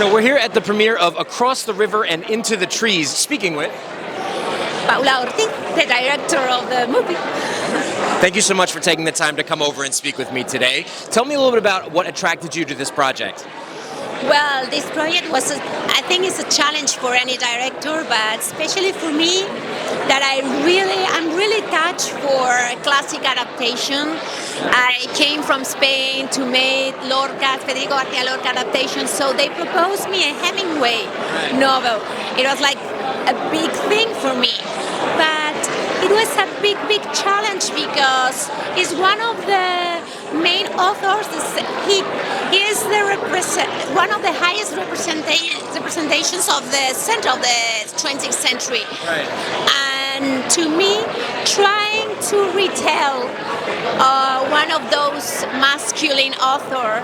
So we're here at the premiere of Across the River and Into the Trees, speaking with Paula Ortiz, the director of the movie. Thank you so much for taking the time to come over and speak with me today. Tell me a little bit about what attracted you to this project. Well, this project I think it's a challenge for any director, but especially for me, that I'm really touched for classic adaptation. I came from Spain to make Federico García Lorca adaptation, so they proposed me a Hemingway novel. It was like a big thing for me, but it was a big challenge because he's one of the main authors. He is one of the highest representations of the center of the 20th century. Right. And to me, trying to retell one of those masculine author,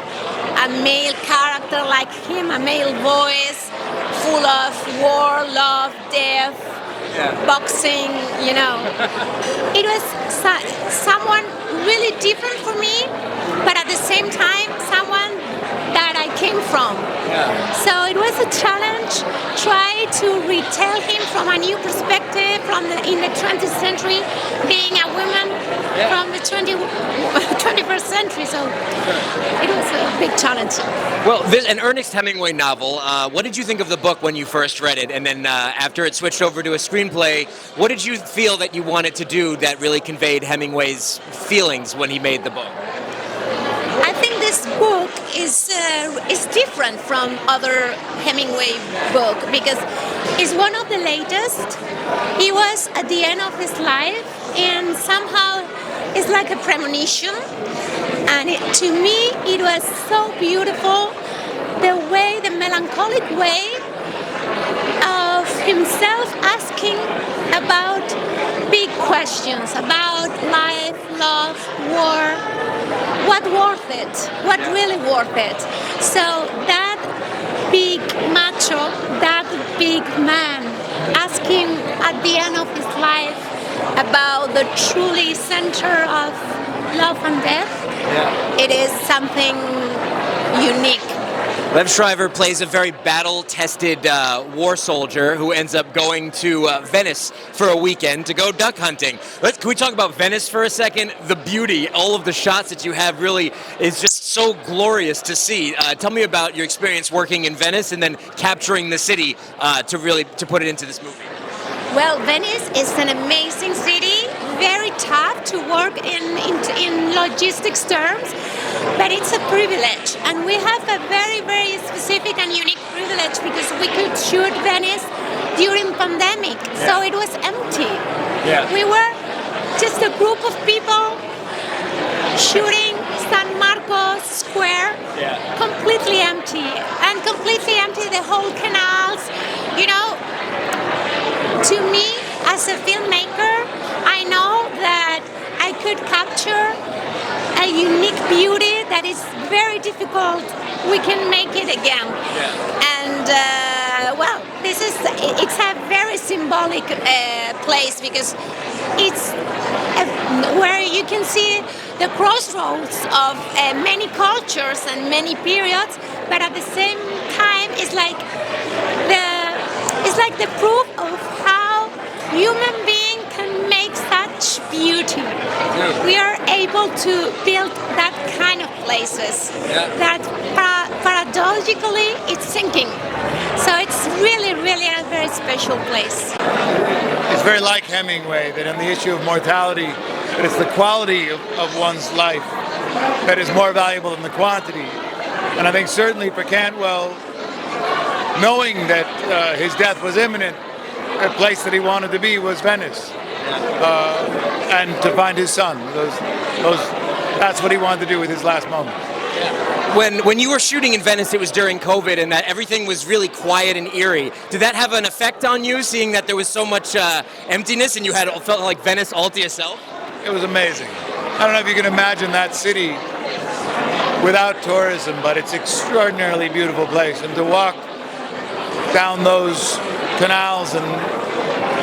a male character like him, a male voice, full of war, love, death, boxing, you know. It was someone really different for me, but at the same time, someone that I came from. So it was a challenge, try to retell him from a new perspective in the 20th century, being a woman from the 21st century. So it was a big challenge. Well, this an Ernest Hemingway novel. What did you think of the book when you first read it? And then after it switched over to a screenplay, what did you feel that you wanted to do that really conveyed Hemingway's feelings when he made the book? I think this book is different from other Hemingway book because it's one of the latest. He was at the end of his life, and somehow it's like a premonition. And to me, it was so beautiful, the melancholic way of himself asking about big questions about life, love, war. What worth it? What really worth it? So that big macho, that big man asking at the end of his life about the truly center of love and death, it is something unique. Liev Schreiber plays a very battle-tested war soldier who ends up going to Venice for a weekend to go duck hunting. Can we talk about Venice for a second? The beauty, all of the shots that you have really is just so glorious to see. Tell me about your experience working in Venice and then capturing the city to put it into this movie. Well, Venice is an amazing city, very tough to work in logistics terms, but it's a privilege, and we have a very specific and unique privilege because we could shoot Venice during pandemic, so it was empty. We were just a group of people shooting San Marcos Square, completely empty, and completely empty the whole canals, you know. To me, as a filmmaker, I know that I could capture a unique beauty that is very difficult. We can make it again. And well, it's a very symbolic place because it's where you can see the crossroads of many cultures and many periods, but at the same time, it's like the proof of how human being can make such beauty. We are able to build that kind of places that paradoxically it's sinking. So it's really a very special place. It's very like Hemingway, that on the issue of mortality, that it's the quality of one's life that is more valuable than the quantity. And I think certainly for Cantwell, knowing that his death was imminent, the place that he wanted to be was Venice, and to find his son. That's what he wanted to do with his last moment. When you were shooting in Venice, it was during COVID, and that everything was really quiet and eerie. Did that have an effect on you, seeing that there was so much emptiness and you felt like Venice all to yourself? It was amazing. I don't know if you can imagine that city without tourism, but it's an extraordinarily beautiful place, and to walk down those canals and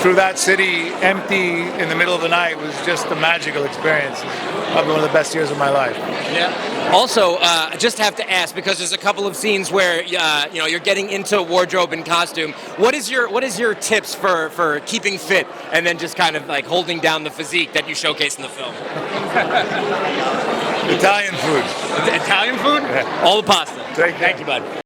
through that city, empty in the middle of the night, was just a magical experience. Probably one of the best years of my life. Yeah. Also, I just have to ask, because there's a couple of scenes where you're getting into wardrobe and costume. What is your tips for keeping fit and then just kind of like holding down the physique that you showcase in the film? Italian food. Italian food? Yeah. All the pasta. Thank you, bud.